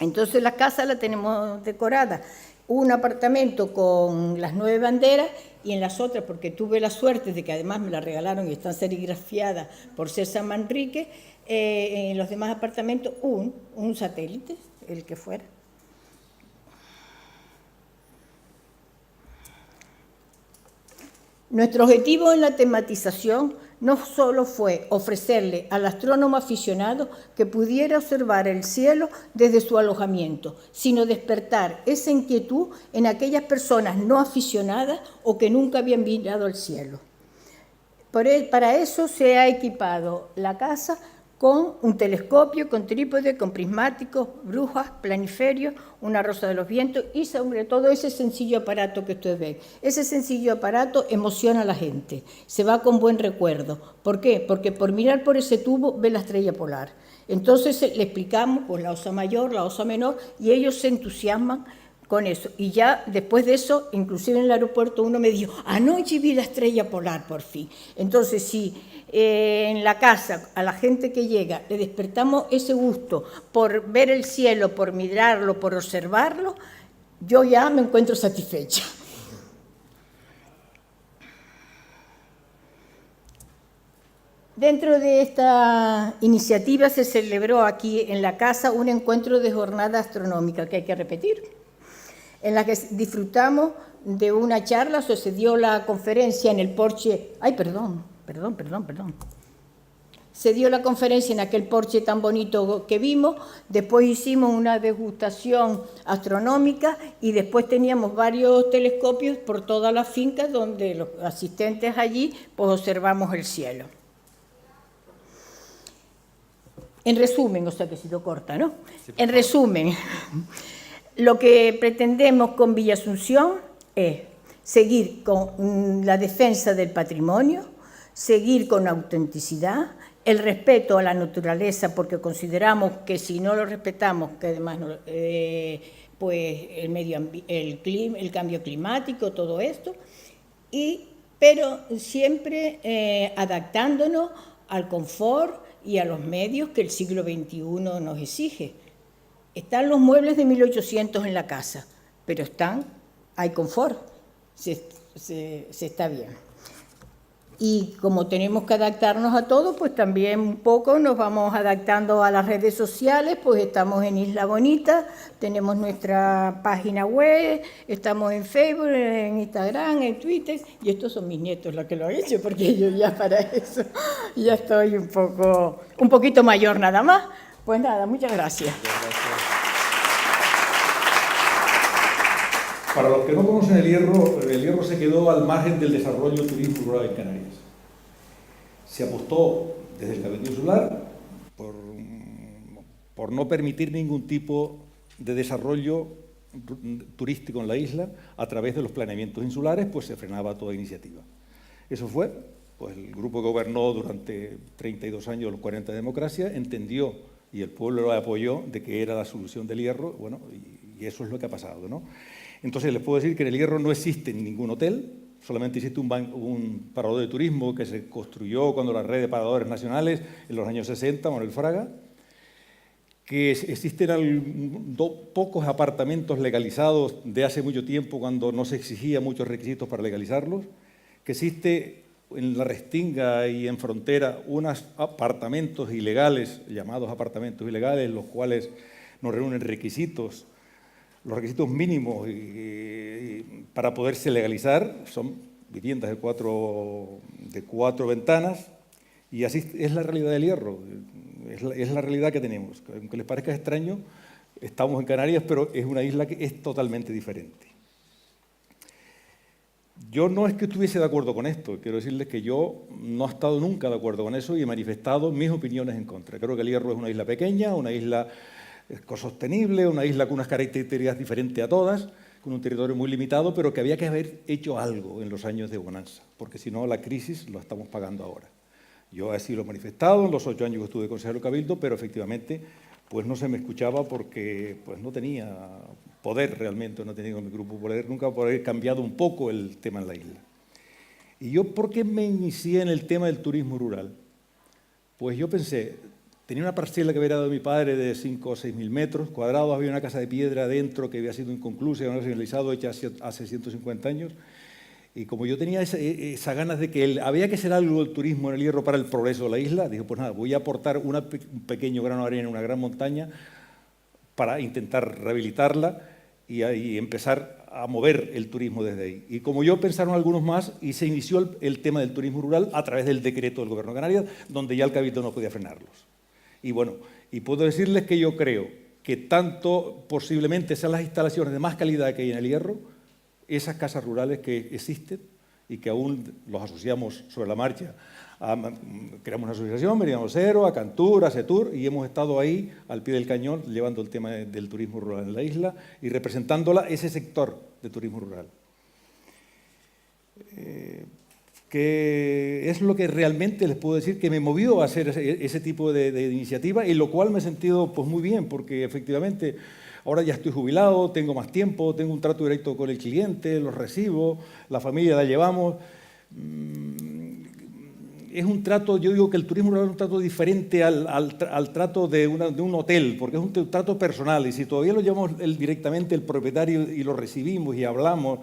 Entonces la casa la tenemos decorada, un apartamento con las 9 banderas y en las otras, porque tuve la suerte de que además me las regalaron y están serigrafiadas por César Manrique, en los demás apartamentos un satélite, el que fuera. Nuestro objetivo en la tematización no solo fue ofrecerle al astrónomo aficionado que pudiera observar el cielo desde su alojamiento, sino despertar esa inquietud en aquellas personas no aficionadas o que nunca habían mirado al cielo. Para eso se ha equipado la casa con un telescopio, con trípode, con prismáticos, brujas, planiferios, una rosa de los vientos y sobre todo ese sencillo aparato que ustedes ven. Ese sencillo aparato emociona a la gente, se va con buen recuerdo. ¿Por qué? Porque por mirar por ese tubo ve la estrella polar. Entonces le explicamos pues, la osa mayor, la osa menor y ellos se entusiasman con eso. Y ya después de eso, inclusive en el aeropuerto uno me dijo, anoche vi la estrella polar por fin. Entonces si en la casa a la gente que llega le despertamos ese gusto por ver el cielo, por mirarlo, por observarlo, yo ya me encuentro satisfecha. Dentro de esta iniciativa se celebró aquí en la casa un encuentro de jornada astronómica que hay que repetir, en la que disfrutamos de una charla, sucedió la conferencia en el porche, se dio la conferencia en aquel porche tan bonito que vimos, después hicimos una degustación astronómica y después teníamos varios telescopios por toda la finca donde los asistentes allí pues observamos el cielo. En resumen, o sea que he sido corta, ¿no? Sí, en resumen, lo que pretendemos con Villa Asunción es seguir con la defensa del patrimonio, seguir con autenticidad, el respeto a la naturaleza, porque consideramos que si no lo respetamos, que además pues el cambio climático, todo esto, pero siempre adaptándonos al confort y a los medios que el siglo XXI nos exige. Están los muebles de 1800 en la casa, pero hay confort, se está bien. Y como tenemos que adaptarnos a todo, pues también un poco nos vamos adaptando a las redes sociales, pues estamos en Isla Bonita, tenemos nuestra página web, estamos en Facebook, en Instagram, en Twitter, y estos son mis nietos los que lo han hecho, porque yo ya para eso ya estoy un poquito mayor nada más. Pues nada, muchas gracias. Para los que no conocen el Hierro se quedó al margen del desarrollo turístico rural en Canarias. Se apostó desde el Cabildo Insular por no permitir ningún tipo de desarrollo turístico en la isla. A través de los planeamientos insulares, pues se frenaba toda iniciativa. Eso fue, pues el grupo que gobernó durante 32 años, los 40 de democracia, entendió, y el pueblo lo apoyó, de que era la solución del Hierro, bueno, y eso es lo que ha pasado, ¿no? Entonces les puedo decir que en el Hierro no existe ningún hotel, solamente existe un parador de turismo que se construyó cuando la red de paradores nacionales en los años 60, Manuel Fraga, que existen pocos apartamentos legalizados de hace mucho tiempo cuando no se exigía muchos requisitos para legalizarlos, que existe en la Restinga y en Frontera unos apartamentos ilegales, llamados apartamentos ilegales, los cuales no reúnen requisitos. Los requisitos mínimos para poderse legalizar son viviendas de cuatro ventanas, y así es la realidad del Hierro, es la realidad que tenemos. Aunque les parezca extraño, estamos en Canarias, pero es una isla que es totalmente diferente. Yo no es que estuviese de acuerdo con esto, quiero decirles que yo no he estado nunca de acuerdo con eso y he manifestado mis opiniones en contra. Creo que el Hierro es una isla pequeña, una isla ecosostenible, una isla con unas características diferentes a todas, con un territorio muy limitado, pero que había que haber hecho algo en los años de bonanza, porque si no la crisis lo estamos pagando ahora. Yo así lo he manifestado en los 8 años que estuve consejero Cabildo, pero efectivamente pues no se me escuchaba porque pues no tenía poder realmente, no tenía con mi grupo poder nunca por haber cambiado un poco el tema en la isla. ¿Y yo por qué me inicié en el tema del turismo rural? Pues yo pensé, tenía una parcela que había dado mi padre de 5 o 6 mil metros cuadrados, había una casa de piedra dentro que había sido inconclusa, había finalizado, hecha hace 150 años, y como yo tenía esa ganas de que había que hacer algo del turismo en el Hierro para el progreso de la isla, dije, pues nada, voy a aportar un pequeño grano de arena en una gran montaña para intentar rehabilitarla y empezar a mover el turismo desde ahí. Y como yo pensaron algunos más, y se inició el tema del turismo rural a través del decreto del Gobierno de Canarias, donde ya el Cabildo no podía frenarlos. Y bueno, y puedo decirles que yo creo que tanto posiblemente sean las instalaciones de más calidad que hay en el Hierro, esas casas rurales que existen y que aún los asociamos sobre la marcha. Creamos una asociación, Meridiano Cero, a Cantur, a Setur, y hemos estado ahí al pie del cañón llevando el tema del turismo rural en la isla y representándola ese sector de turismo rural. Que es lo que realmente les puedo decir que me movió a hacer ese tipo de iniciativa, y lo cual me he sentido pues muy bien, porque efectivamente ahora ya estoy jubilado, tengo más tiempo, tengo un trato directo con el cliente, los recibo, la familia la llevamos. Es un trato, yo digo que el turismo rural es un trato diferente al trato de un hotel, porque es un trato personal, y si todavía lo llevamos directamente el propietario y lo recibimos y hablamos,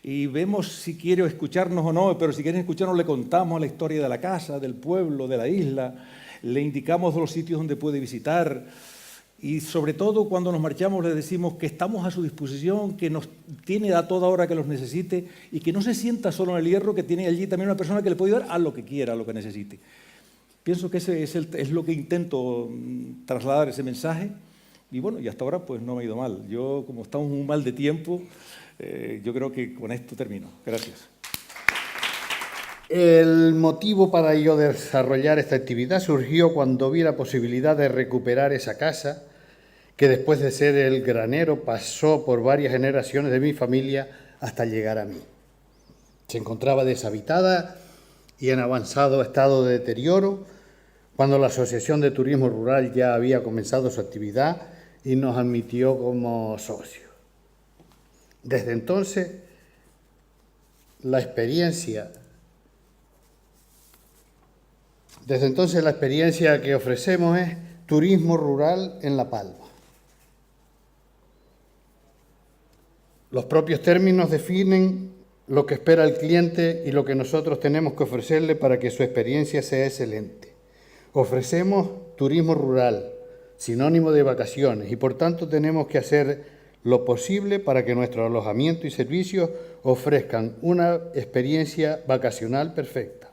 y vemos si quiere escucharnos o no, pero si quieren escucharnos le contamos la historia de la casa, del pueblo, de la isla, le indicamos los sitios donde puede visitar, y sobre todo cuando nos marchamos le decimos que estamos a su disposición, que nos tiene a toda hora que los necesite, y que no se sienta solo en el Hierro, que tiene allí también una persona que le puede ayudar a lo que quiera, a lo que necesite. Pienso que ese es lo que intento trasladar, ese mensaje, y bueno, y hasta ahora pues no me ha ido mal. Yo, como estamos muy mal de tiempo, yo creo que con esto termino. Gracias. El motivo para yo desarrollar esta actividad surgió cuando vi la posibilidad de recuperar esa casa, que después de ser el granero pasó por varias generaciones de mi familia hasta llegar a mí. Se encontraba deshabitada y en avanzado estado de deterioro cuando la Asociación de Turismo Rural ya había comenzado su actividad y nos admitió como socios. Desde entonces, la experiencia que ofrecemos es turismo rural en La Palma. Los propios términos definen lo que espera el cliente y lo que nosotros tenemos que ofrecerle para que su experiencia sea excelente. Ofrecemos turismo rural, sinónimo de vacaciones, y por tanto tenemos que hacer lo posible para que nuestro alojamiento y servicios ofrezcan una experiencia vacacional perfecta,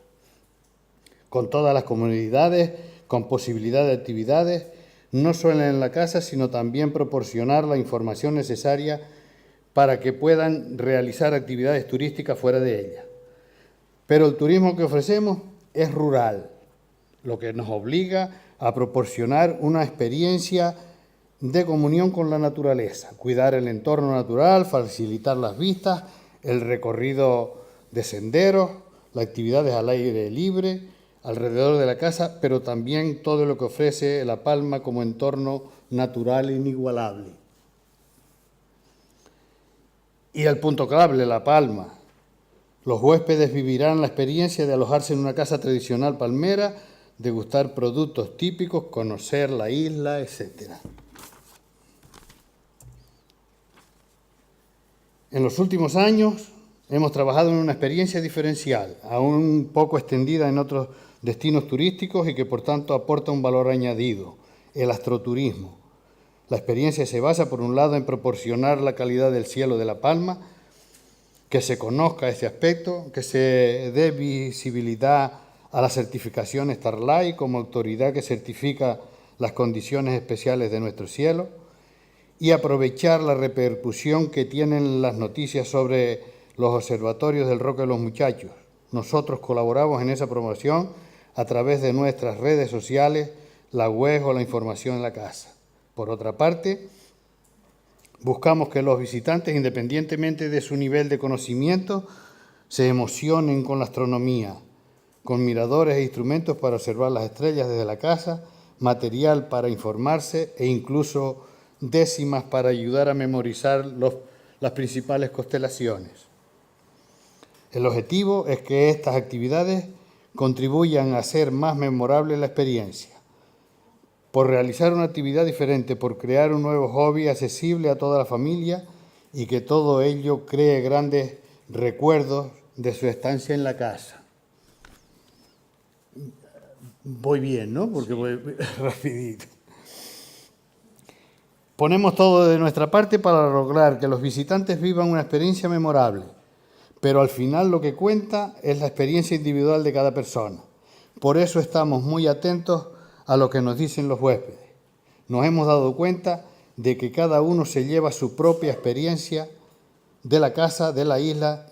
con todas las comodidades, con posibilidad de actividades, no solo en la casa, sino también proporcionar la información necesaria para que puedan realizar actividades turísticas fuera de ella. Pero el turismo que ofrecemos es rural, lo que nos obliga a proporcionar una experiencia de comunión con la naturaleza, cuidar el entorno natural, facilitar las vistas, el recorrido de senderos, las actividades al aire libre, alrededor de la casa, pero también todo lo que ofrece La Palma como entorno natural inigualable. Y el punto clave, La Palma. Los huéspedes vivirán la experiencia de alojarse en una casa tradicional palmera, degustar productos típicos, conocer la isla, etc. En los últimos años hemos trabajado en una experiencia diferencial, aún poco extendida en otros destinos turísticos y que por tanto aporta un valor añadido, el astroturismo. La experiencia se basa por un lado en proporcionar la calidad del cielo de La Palma, que se conozca este aspecto, que se dé visibilidad a la certificación Starlight como autoridad que certifica las condiciones especiales de nuestro cielo, y aprovechar la repercusión que tienen las noticias sobre los observatorios del Roque de los Muchachos. Nosotros colaboramos en esa promoción a través de nuestras redes sociales, la web o la información en la casa. Por otra parte, Buscamos que los visitantes, independientemente de su nivel de conocimiento, se emocionen con la astronomía, con miradores e instrumentos para observar las estrellas desde la casa, material para informarse e incluso décimas para ayudar a memorizar las principales constelaciones. El objetivo es que estas actividades contribuyan a hacer más memorable la experiencia, por realizar una actividad diferente, por crear un nuevo hobby accesible a toda la familia y que todo ello cree grandes recuerdos de su estancia en la casa. Voy bien, ¿no? Porque voy rapidito. Ponemos todo de nuestra parte para lograr que los visitantes vivan una experiencia memorable, pero al final lo que cuenta es la experiencia individual de cada persona. Por eso estamos muy atentos a lo que nos dicen los huéspedes. Nos hemos dado cuenta de que cada uno se lleva su propia experiencia de la casa, de la isla,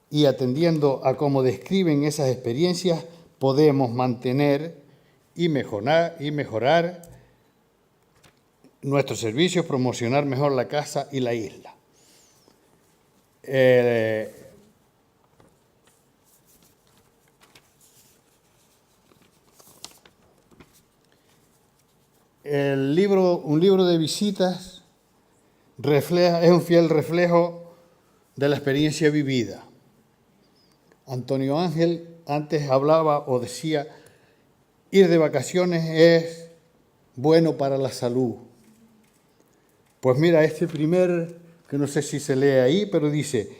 y atendiendo a cómo describen esas experiencias, podemos mantener y mejorar nuestros servicios, promocionar mejor la casa y la isla. Un libro de visitas es un fiel reflejo de la experiencia vivida. Antonio Ángel antes hablaba o decía, ir de vacaciones es bueno para la salud. Pues mira, este primer, que no sé si se lee ahí, pero dice,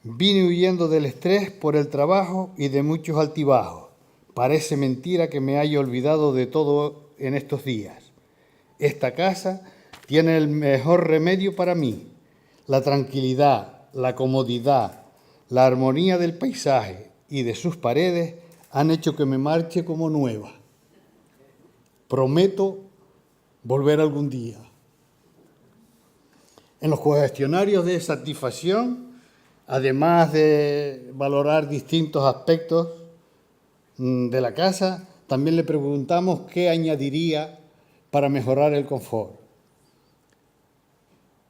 vine huyendo del estrés por el trabajo y de muchos altibajos. Parece mentira que me haya olvidado de todo en estos días. Esta casa tiene el mejor remedio para mí, la tranquilidad, la comodidad, la armonía del paisaje y de sus paredes han hecho que me marche como nueva. Prometo volver algún día. En los cuestionarios de satisfacción, además de valorar distintos aspectos de la casa, también le preguntamos qué añadiría para mejorar el confort.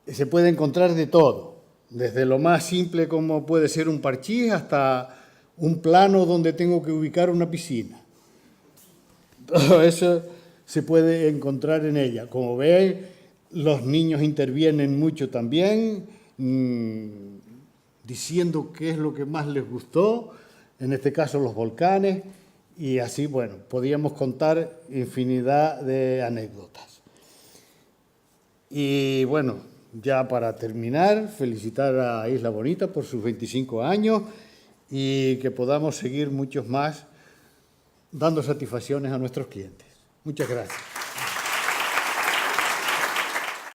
Se puede encontrar de todo, desde lo más simple como puede ser un parchís hasta un plano donde tengo que ubicar una piscina. Todo eso se puede encontrar en ella. Como veis, los niños intervienen mucho también, diciendo qué es lo que más les gustó, en este caso los volcanes, y así, bueno, podíamos contar infinidad de anécdotas. Y bueno, ya para terminar, felicitar a Isla Bonita por sus 25 años y que podamos seguir muchos más dando satisfacciones a nuestros clientes. Muchas gracias.